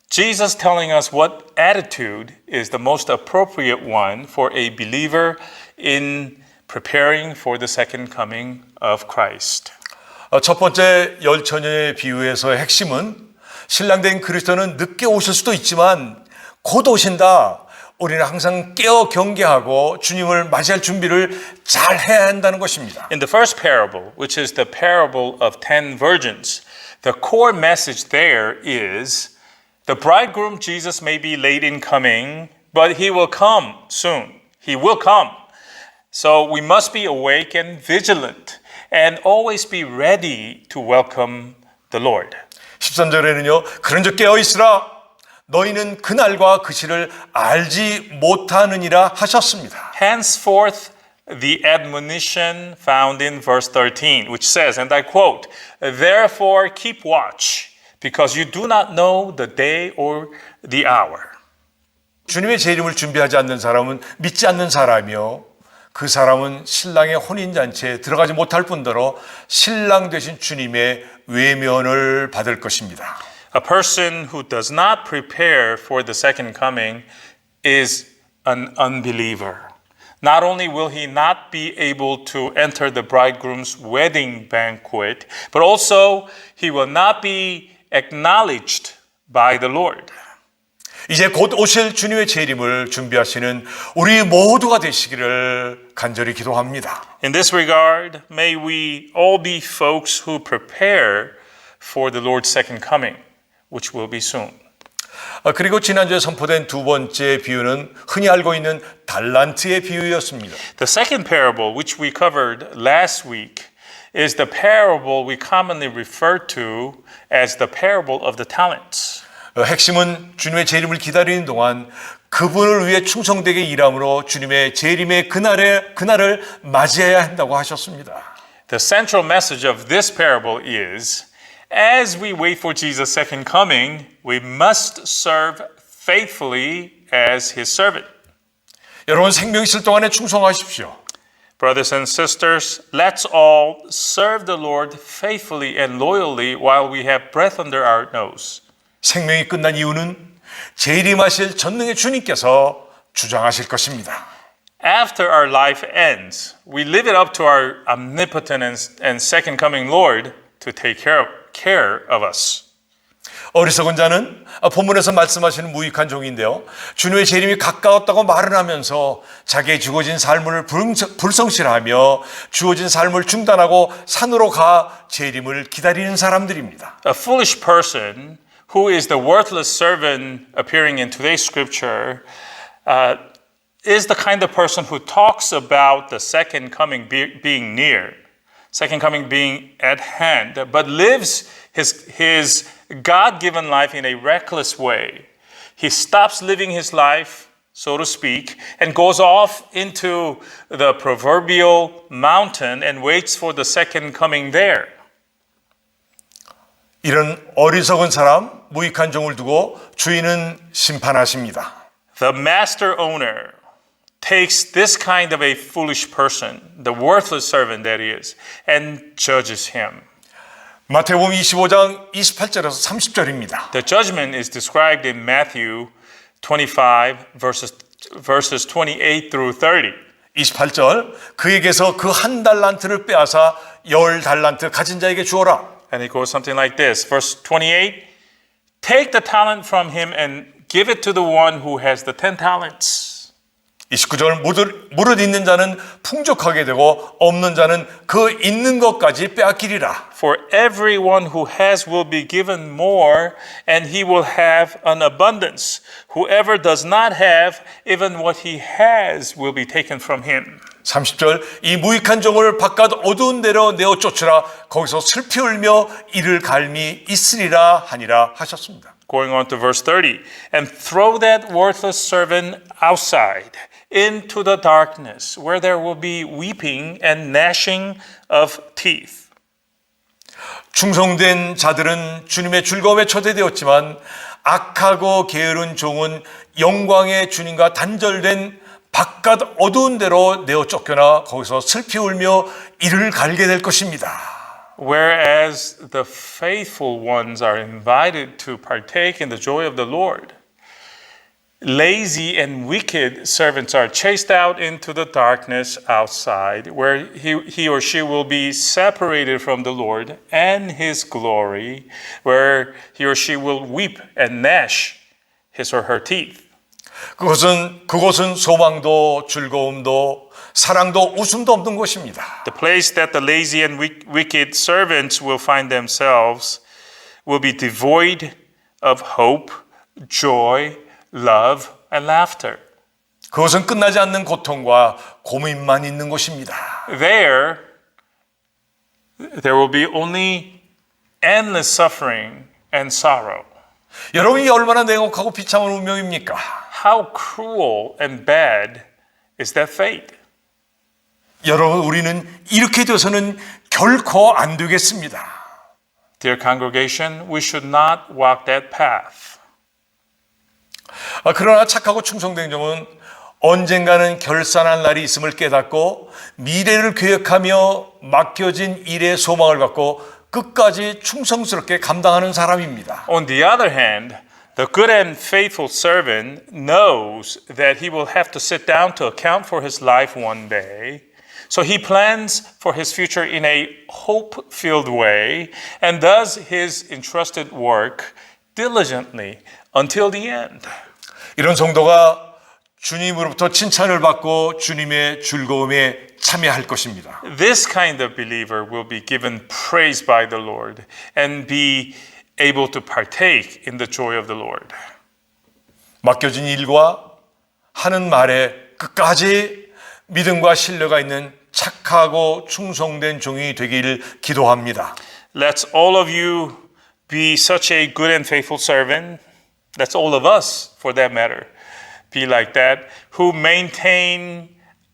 B: Jesus telling us what attitude is the most appropriate one for a believer in preparing for the second coming of Christ.
A: 첫 번째 열처녀의 비유에서의 핵심은 신랑된 그리스도는 늦게 오실 수도 있지만 곧 오신다. 우리는 항상 깨어 경계하고 주님을 맞이할 준비를 잘 해야 한다는 것입니다.
B: In the first parable, which is the parable of 10 virgins, the core message there is the bridegroom Jesus may be late in coming, but he will come soon. He will come. So we must be awake and vigilant and always be ready to welcome the Lord.
A: 13절에는요. 그런즉 깨어 있으라. 너희는 그날과 그 시를 알지 못하느니라 하셨습니다.
B: Henceforth, the admonition found in verse 13, which says, and I quote, therefore keep watch, because you do not know the day or the hour.
A: 주님의 재림을 준비하지 않는 사람은 믿지 않는 사람이요. 그 사람은 신랑의 혼인잔치에 들어가지 못할 뿐더러 신랑 되신 주님의 외면을 받을 것입니다.
B: A person who does not prepare for the second coming is an unbeliever. Not only will he not be able to enter the bridegroom's wedding banquet, but also he will not be acknowledged by the Lord.
A: 이제 곧 오실 주님의 재림을 준비하시는 우리 모두가 되시기를 간절히 기도합니다.
B: In this regard, may we all be folks who prepare for the Lord's second coming, which will be soon.
A: 그리고 지난주에 선포된 두 번째 비유는 흔히 알고 있는 달란트의 비유였습니다.
B: The second parable, which we covered last week, is the parable we commonly refer to as the parable of the talents.
A: 핵심은 주님의 재림을 기다리는 동안 그분을 위해 충성되게 일함으로 주님의 재림의 그날을 맞이해야 한다고 하셨습니다.
B: The central message of this parable is, as we wait for Jesus' second coming, we must serve faithfully as his servant.
A: 여러분 생명 있을 동안에 충성하십시오.
B: Brothers and sisters, let's all serve the Lord faithfully and loyally while we have breath under our nose.
A: 생명이 끝난 이유는 재림하실 전능의 주님께서 주장하실 것입니다.
B: After our life ends, we live it up to our omnipotent and second coming Lord to take care of us.
A: 어리석은 자는 본문에서 말씀하시는 무익한 종인데요. 주님의 재림이 가까웠다고 말을 하면서 자기의 주어진 삶을 불성실하며 주어진 삶을 중단하고 산으로 가 재림을 기다리는 사람들입니다.
B: A foolish person who is the worthless servant appearing in today's scripture is the kind of person who talks about the second coming being near, second coming being at hand, but lives his God-given life in a reckless way. He stops living his life, so to speak, and goes off into the proverbial mountain and waits for the second coming there.
A: 이런 어리석은 사람, 무익한 종을 두고 주인은 심판하십니다.
B: The master owner takes this kind of a foolish person, the worthless servant that he is, and judges him.
A: 마태복음 25장 28절에서 30절입니다.
B: The judgment is described in Matthew 25 verses 28 through 30.
A: 28절 그에게서 그 한 달란트를 빼앗아 10달란트 가진 자에게 주어라.
B: And it goes something like this. Verse 28, take the talent from him and give it to the one who has the 10 talents.
A: 29절 무릇 있는 자는 풍족하게 되고 없는 자는 그 있는 것까지 빼앗기리라.
B: For everyone who has will be given more, and he will have an abundance. Whoever does not have, even what he has will be taken from him.
A: 30절 이 무익한 종을 바깥 어두운 데로 내어 쫓으라. 거기서 슬피 울며 이를 갈미 있으리라 하니라 하셨습니다.
B: Going on to verse 30, and throw that worthless servant outside into the darkness, where there will be weeping and gnashing of teeth.
A: 충성된 자들은 주님의 즐거움에 초대되었지만 악하고 게으른 종은 영광의 주님과 단절된 바깥 어두운 데로 내어 쫓겨나 거기서 슬피 울며 이를 갈게 될 것입니다.
B: Whereas the faithful ones are invited to partake in the joy of the Lord, lazy and wicked servants are chased out into the darkness outside, where he or she will be separated from the Lord and his glory, where he or she will weep and gnash his or her teeth.
A: 그곳은 소망도 즐거움도 사랑도 웃음도 없는 곳입니다.
B: The place that the lazy and wicked servants will find themselves will be devoid of hope, joy, love, and laughter.
A: 그것은 끝나지 않는 고통과 고민만 있는 곳입니다.
B: There will be only endless suffering and sorrow.
A: 여러분이 얼마나 냉혹하고 비참한 운명입니까?
B: How cruel and bad is that fate?
A: 여러분, 우리는 이렇게 돼서는 결코 안 되겠습니다.
B: Dear congregation, we should not walk that path.
A: 그러나 착하고 충성된 종은 언젠가는 결산할 날이 있음을 깨닫고 미래를 계획하며 맡겨진 일에 소망을 갖고 끝까지 충성스럽게 감당하는 사람입니다.
B: On the other hand, the good and faithful servant knows that he will have to sit down to account for his life one day. So he plans for his future in a hope-filled way and does his entrusted work diligently until the end.
A: 이런 성도가 주님으로부터 칭찬을 받고 주님의 즐거움에 참여할 것입니다.
B: This kind of believer will be given praise by the Lord and be able to partake in the joy of the Lord.
A: 맡겨진 일과 하는 말에 끝까지 믿음과 신뢰가 있는 착하고 충성된 종이 되기를 기도합니다.
B: Let's all of you be such a good and faithful servant. Let's all of us, for that matter, be like that, who maintain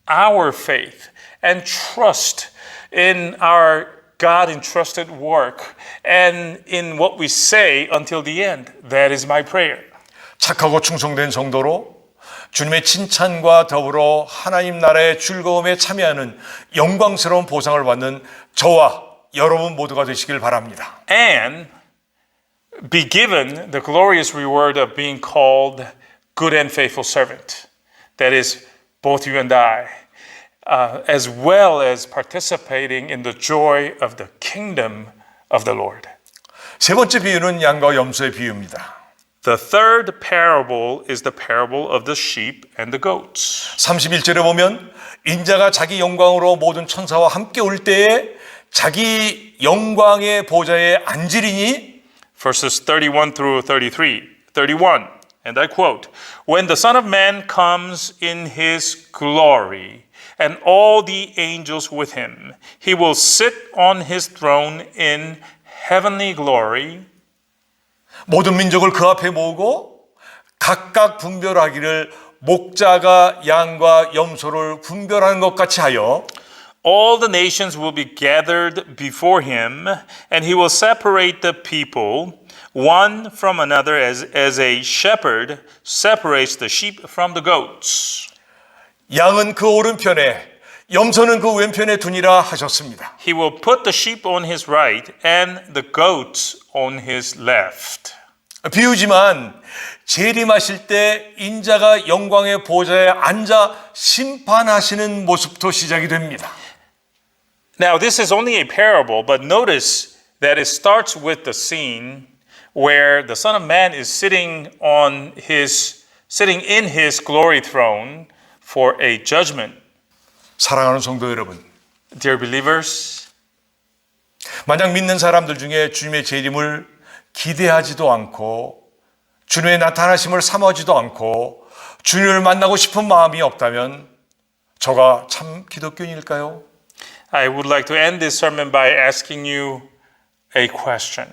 B: our faith and trust in our God-entrusted work and in what we say until the end. That is my prayer.
A: 착하고 충성된 성도로 주님의 칭찬과 더불어 하나님 나라의 즐거움에 참여하는 영광스러운 보상을 받는 저와 여러분 모두가 되시길 바랍니다.
B: And be given the glorious reward of being called good and faithful servant. That is, both you and I, as well as participating in the joy of the kingdom of the Lord.
A: 세 번째 비유는 양과 염소의 비유입니다.
B: The third parable is the parable of the sheep and the goats.
A: 31절에 보면 인자가 자기 영광으로 모든 천사와 함께 올 때에 자기 영광의 보좌에 앉으리니
B: Verses 31 through 31, and I quote, When the Son of Man comes in his glory, and all the angels with him, he will sit on his throne in heavenly glory.
A: 모든 민족을 그 앞에 모으고 각각 분별하기를 목자가 양과 염소를 분별하는 것 같이 하여
B: All the nations will be gathered before him, and he will separate the people one from another as a shepherd separates the sheep from the goats.
A: 양은 그 오른편에 염소는 그 왼편에 두니라 하셨습니다.
B: He will put the sheep on his right and the goats on his left.
A: 비유지만 재림하실 때 인자가 영광의 보좌에 앉아 심판하시는 모습부터 시작이 됩니다.
B: Now, this is only a parable, but notice that it starts with the scene where the Son of Man is sitting in his glory throne for a judgment.
A: 사랑하는 성도 여러분,
B: Dear believers,
A: 만약 믿는 사람들 중에 주님의 재림을 기대하지도 않고 주님의 나타나심을 사모하지도 않고 주님을 만나고 싶은 마음이 없다면 저가 참 기독교인일까요?
B: I would like to end this sermon by asking you a question.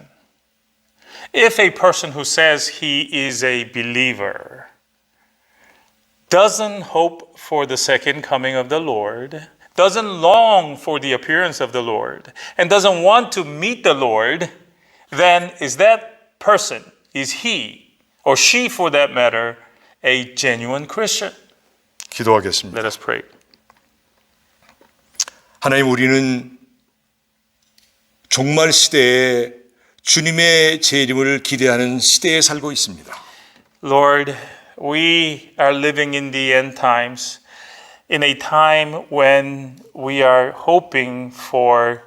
B: If a person who says he is a believer doesn't hope for the second coming of the Lord, doesn't long for the appearance of the Lord, and doesn't want to meet the Lord, then is that person, is he or she for that matter, a genuine Christian?
A: 기도하겠습니다.
B: Let us pray.
A: 하나님, 우리는 종말 시대에 주님의 재림을 기대하는 시대에 살고 있습니다.
B: Lord, we are living in the end times, in a time when we are hoping for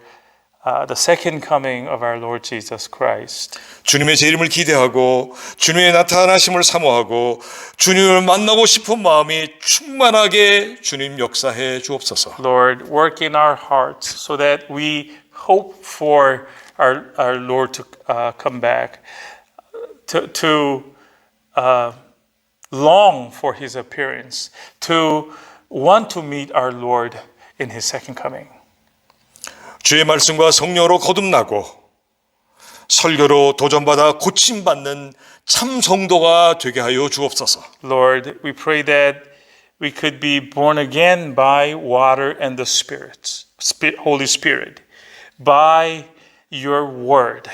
B: the second coming of our Lord Jesus Christ.
A: 주님의 재림을 기대하고 주님의 나타나심을 사모하고 주님을 만나고 싶은 마음이 충만하게 주님 역사해 주옵소서.
B: Lord, work in our hearts so that we hope for our Lord to come back, to long for his appearance, to want to meet our Lord in his second coming.
A: 주의 말씀과 성령으로 거듭나고 설교로 도전받아 고침받는 참 성도가 되게 하여 주옵소서.
B: Lord, we pray that we could be born again by water and the Holy Spirit, by your word,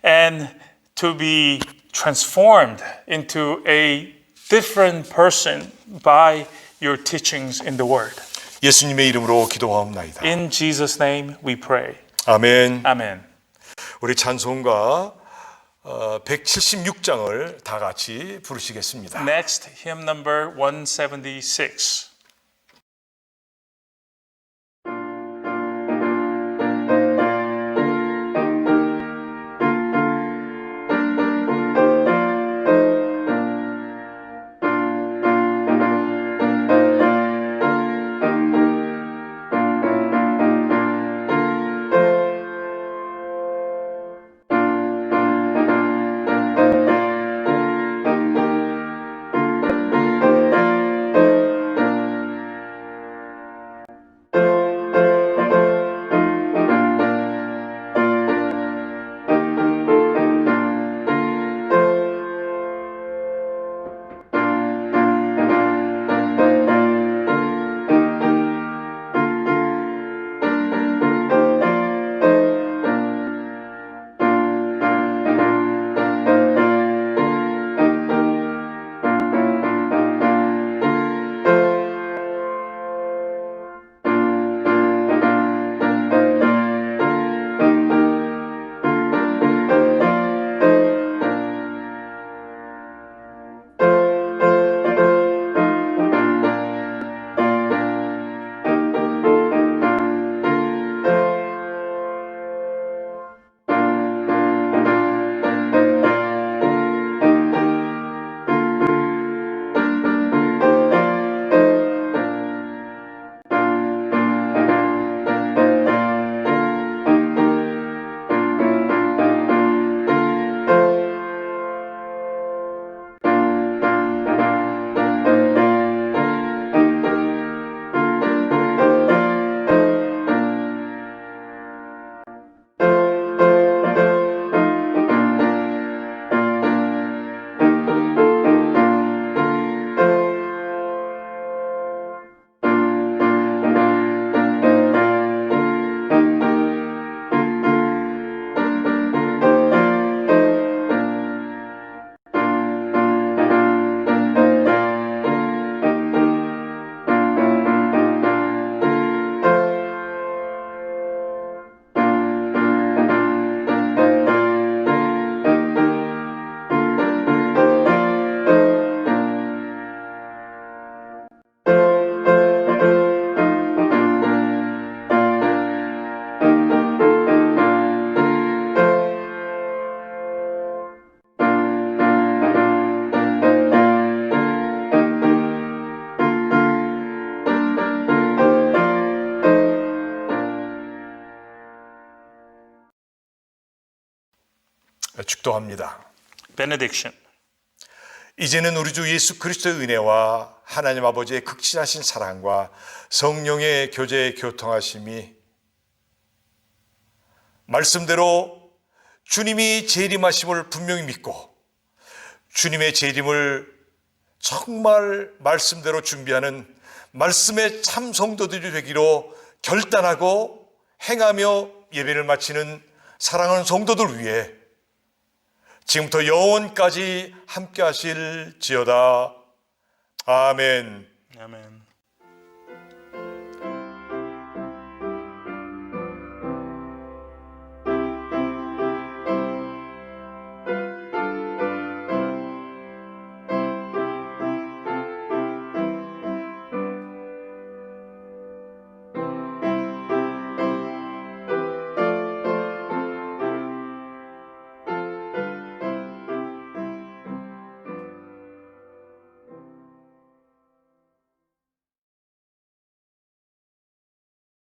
B: and to be transformed into a different person by your teachings in the word.
A: 예수님의 이름으로 기도하옵나이다.
B: In Jesus' name we pray.
A: 아멘.
B: Amen.
A: 우리 찬송가 176장을 다 같이 부르시겠습니다.
B: Next, hymn number 176.
A: 축도합니다.
B: Benediction.
A: 이제는 우리 주 예수 그리스도의 은혜와 하나님 아버지의 극진하신 사랑과 성령의 교제 교통하심이 말씀대로 주님이 재림하심을 분명히 믿고 주님의 재림을 정말 말씀대로 준비하는 말씀의 참 성도들이 되기로 결단하고 행하며 예배를 마치는 사랑하는 성도들 위해 지금부터 영원까지 함께 하실지어다. 아멘.
B: Amen.